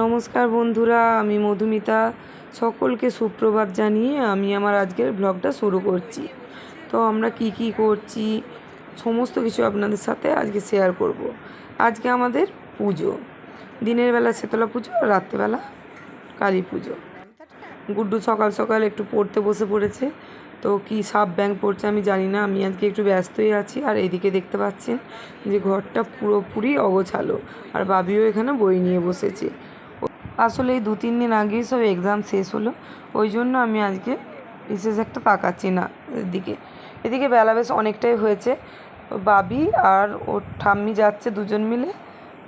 নমস্কার বন্ধুরা, আমি মধুমিতা। সকলকে সুপ্রভাত জানিয়ে আমি আমার আজকের ব্লগটা শুরু করছি। তো আমরা কি করছি সমস্ত কিছু আপনাদের সাথে আজকে শেয়ার করব। আজকে আমাদের পুজো, দিনের বেলা শীতলা পুজো আর রাত্রেবেলা কালী পুজো। গুড্ডু সকাল সকাল একটু পড়তে বসে পড়েছে। তো কি সাপ ব্যাঙ পড়ছে আমি জানি না, আমি আজকে একটু ব্যস্তই আছি। আর এদিকে দেখতে পাচ্ছেন যে ঘরটা পুরোপুরি অগোছালো, আর বাবিও এখানে বই নিয়ে বসেছে। আসলে এই 2-3 দিন আগেই সব এক্সাম শেষ হলো, ওই জন্য আমি আজকে বিশেষ একটা তাকাচ্ছি না এদিকে বেলা বেশ অনেকটাই হয়েছে। বাবি আর ওর ঠাম্মি যাচ্ছে দুজন মিলে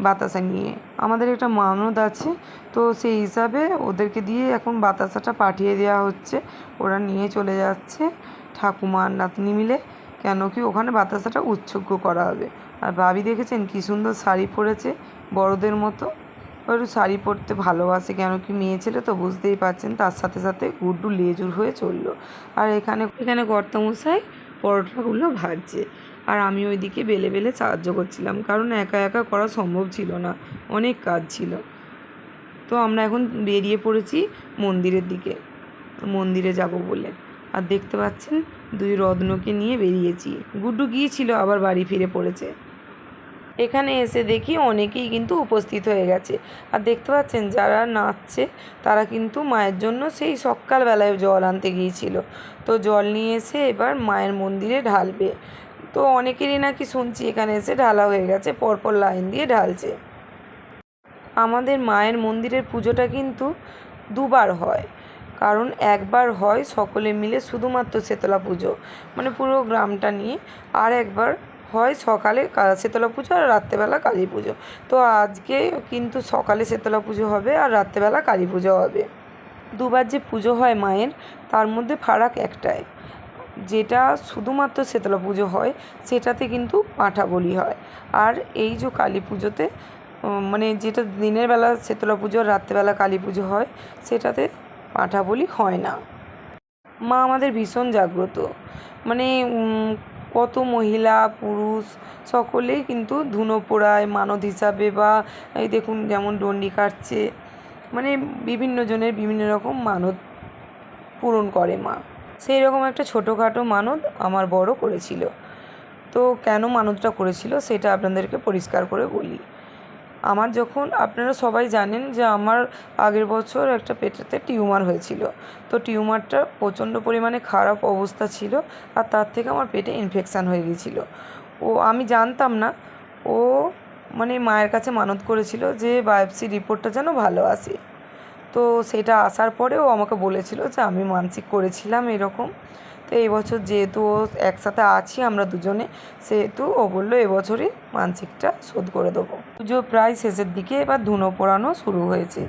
বাতাসা নিয়ে। আমাদের একটা মানদ আছে, তো সেই হিসাবে ওদেরকে দিয়ে এখন বাতাসাটা পাঠিয়ে দেওয়া হচ্ছে। ওরা নিয়ে চলে যাচ্ছে ঠাকুমা আর নাতনি মিলে, কেন কি ওখানে বাতাসাটা উৎসর্গ করা হবে। আর বাবি দেখেছেন কী সুন্দর শাড়ি পরেছে, বড়দের মতো। ও একটু শাড়ি পরতে ভালোবাসে, কেন কি মেয়ে ছেলে তো বুঝতেই পারছেন। তার সাথে সাথে গুড্ডু লেজুর হয়ে চললো। আর এখানে কর্তামশাই পরোটাগুলো ভাজছে, আর আমি ওইদিকে বেলে বেলে সাহায্য করছিলাম, কারণ একা একা করা সম্ভব ছিল না, অনেক কাজ ছিল। তো আমরা এখন বেরিয়ে পড়েছি মন্দিরের দিকে, মন্দিরে যাব বলে। আর দেখতে পাচ্ছেন 2 রত্নকে নিয়ে বেরিয়েছি। গুড্ডু গিয়েছিল, আবার বাড়ি ফিরে পড়েছে। এখানে এসে দেখি অনেকেই কিন্তু উপস্থিত হয়ে গেছে। আর দেখতে পাচ্ছেন যারা নাচছে তারা কিন্তু মায়ের জন্য সেই সকালবেলায় জল আনতে গিয়েছিল। তো জল নিয়ে এসে এবার মায়ের মন্দিরে ঢালবে। তো অনেকেরই নাকি শুনছি এখানে এসে ঢালা হয়ে গেছে, পরপর লাইন দিয়ে ঢালছে। আমাদের মায়ের মন্দিরের পুজোটা কিন্তু 2বার হয়, কারণ একবার হয় সকলে মিলে শুধুমাত্র শীতলা পুজো, মানে পুরো গ্রামটা নিয়ে। আর একবার হয় সকালে শীতলা পুজো আর রাত্রেবেলা কালী পুজো। তো আজকে কিন্তু সকালে শীতলা পুজো হবে আর রাত্রেবেলা কালী পুজো হবে। 2বার যে পুজো হয় মায়ের, তার মধ্যে ফারাক একটাই, যেটা শুধুমাত্র শীতলা পুজো হয় সেটাতে কিন্তু পাঁঠা বলি হয়। আর এই যে কালী পুজোতে মানে যেটা দিনের বেলা শীতলা পুজো রাত্রেবেলা কালী পুজো হয়, সেটাতে পাঁঠা বলি হয় না। মা আমাদের ভীষণ জাগ্রত, মানে কত মহিলা পুরুষ সকলেই কিন্তু ধুনো পোড়ায় মানত হিসাবে, বা এই দেখুন যেমন ডন্ডি কাটছে, মানে বিভিন্ন জনের বিভিন্ন রকম মানত পূরণ করে মা। সেই রকম একটা ছোটোখাটো মানত আমার বড় করেছিল। তো কেন মানতটা করেছিল সেটা আপনাদেরকে পরিষ্কার করে বলি। আমার যখন, আপনারা সবাই জানেন যে আমার আগের বছর একটা পেটেতে টিউমার হয়েছিল। তো টিউমারটা প্রচণ্ড পরিমাণে খারাপ অবস্থা ছিল, আর তার থেকে আমার পেটে ইনফেকশান হয়ে গিয়েছিলো। আমি জানতাম না, ও মানে মায়ের কাছে মানত করেছিল যে বায়োপসি রিপোর্টটা যেন ভালো আসে। তো সেটা আসার পরেও আমাকে বলেছিল যে আমি মানসিক করেছিলাম এরকম। তো এই বছর যেহেতু ও একসাথে আছি আমরা দুজনে, সেহেতু ও বললো এবছরই মানসিকটা শোধ করে দেবো। পুজো প্রায় শেষের দিকে, এবার ধুনো পোড়ানো শুরু হয়েছে।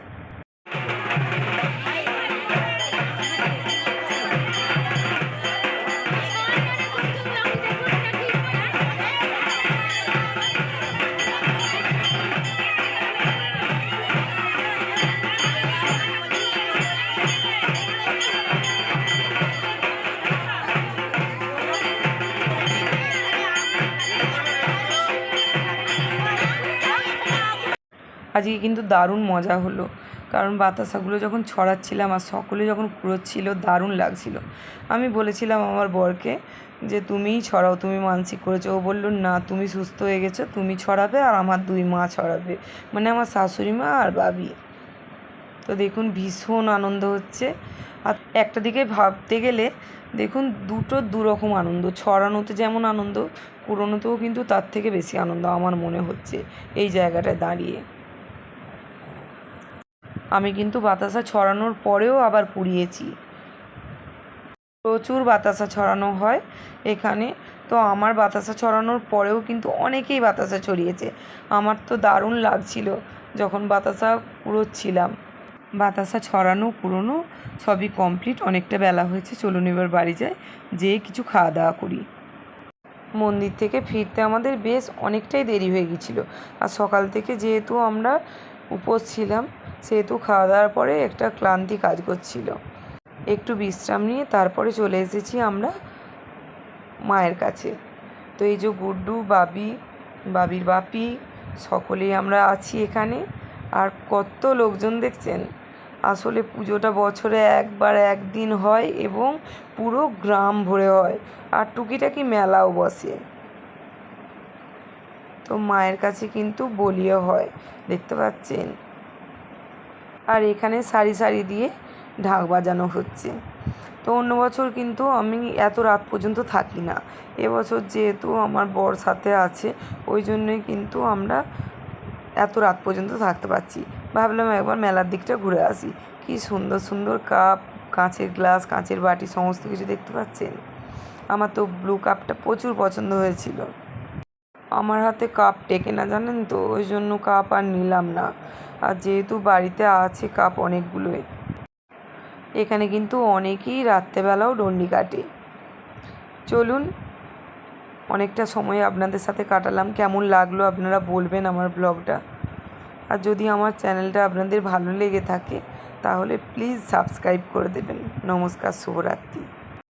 আজকে কিন্তু দারুণ মজা হলো, কারণ বাতাসাগুলো যখন ছড়াচ্ছিলাম আর সকলে যখন কুড়োচ্ছিল দারুণ লাগছিল। আমি বলেছিলাম আমার বরকে যে তুমিই ছড়াও, তুমি মানসিক করেছো। ও বললো না, তুমি সুস্থ হয়ে গেছো, তুমি ছড়াবে আর আমার 2 মা ছড়াবে, মানে আমার শাশুড়ি মা আর বাবি। তো দেখুন ভীষণ আনন্দ হচ্ছে। আর একটা দিকে ভাবতে গেলে দেখুন দুটো দুরকম আনন্দ, ছড়ানোতে যেমন আনন্দ, কুড়োনোতেও কিন্তু তার থেকে বেশি আনন্দ আমার মনে হচ্ছে এই জায়গাটায় দাঁড়িয়ে। আমি কিন্তু বাতাসা ছড়ানোর পরেও আবার পুড়িয়েছি, প্রচুর বাতাসা ছড়ানো হয় এখানে। তো আমার বাতাসা ছড়ানোর পরেও কিন্তু অনেকেই বাতাসা ছড়িয়েছে। আমার তো দারুণ লাগছিল যখন বাতাসা কুড়োচ্ছিলাম। বাতাসা ছড়ানো কুড়োনো সবই কমপ্লিট, অনেকটা বেলা হয়েছে, চলুন এবার বাড়ি যাই, যেয়ে কিছু খাওয়া দাওয়া করি। মন্দির থেকে ফিরতে আমাদের বেশ অনেকটাই দেরি হয়ে গিয়েছিলো, আর সকাল থেকে যেহেতু আমরা উপোস ছিলাম সেহেতু খাওয়া দাওয়ার পরে একটা ক্লান্তি কাজ করছিল। একটু বিশ্রাম নিয়ে তারপরে চলে এসেছি আমরা মায়ের কাছে। তো এই যে গুড্ডু, বাবির বাপি সকলেই আমরা আছি এখানে। আর কত লোকজন দেখছেন। আসলে পুজোটা বছরে একবার একদিন হয় এবং পুরো গ্রাম ভরে হয়, আর টুকিটাকি মেলাও বসে। তো মায়ের কাছে কিন্তু বলিও হয়, দেখতে পাচ্ছেন। আর এখানে সারি সারি দিয়ে ঢাক বাজানো হচ্ছে। তো অন্য বছর কিন্তু আমি এত রাত পর্যন্ত থাকি না। এবছর যেহেতু আমার বর সাথে আছে, ওই জন্যই কিন্তু আমরা এত রাত পর্যন্ত থাকতে পারছি। ভাবলাম একবার মেলার দিকটা ঘুরে আসি। কি সুন্দর সুন্দর কাপ, কাঁচের গ্লাস, কাঁচের বাটি, সমস্ত কিছু দেখতে পাচ্ছেন। আমার তো ব্লু কাপটা প্রচুর পছন্দ হয়েছিল। আমার হাতে কাপ টেকে না, জানেন তো, ওই জন্য কাপ আর নিলাম না। আর যেহেতু বাড়িতে আছে কাপ অনেকগুলোই, এখানে কিন্তু অনেকেই রাত্রেবেলাও ডন্ডি কাটে। চলুন, অনেকটা সময় আপনাদের সাথে কাটালাম। কেমন লাগলো আপনারা বলবেন আমার ব্লগটা। আর যদি আমার চ্যানেলটা আপনাদের ভালো লেগে থাকে তাহলে প্লিজ সাবস্ক্রাইব করে দেবেন। নমস্কার, শুভরাত্রি।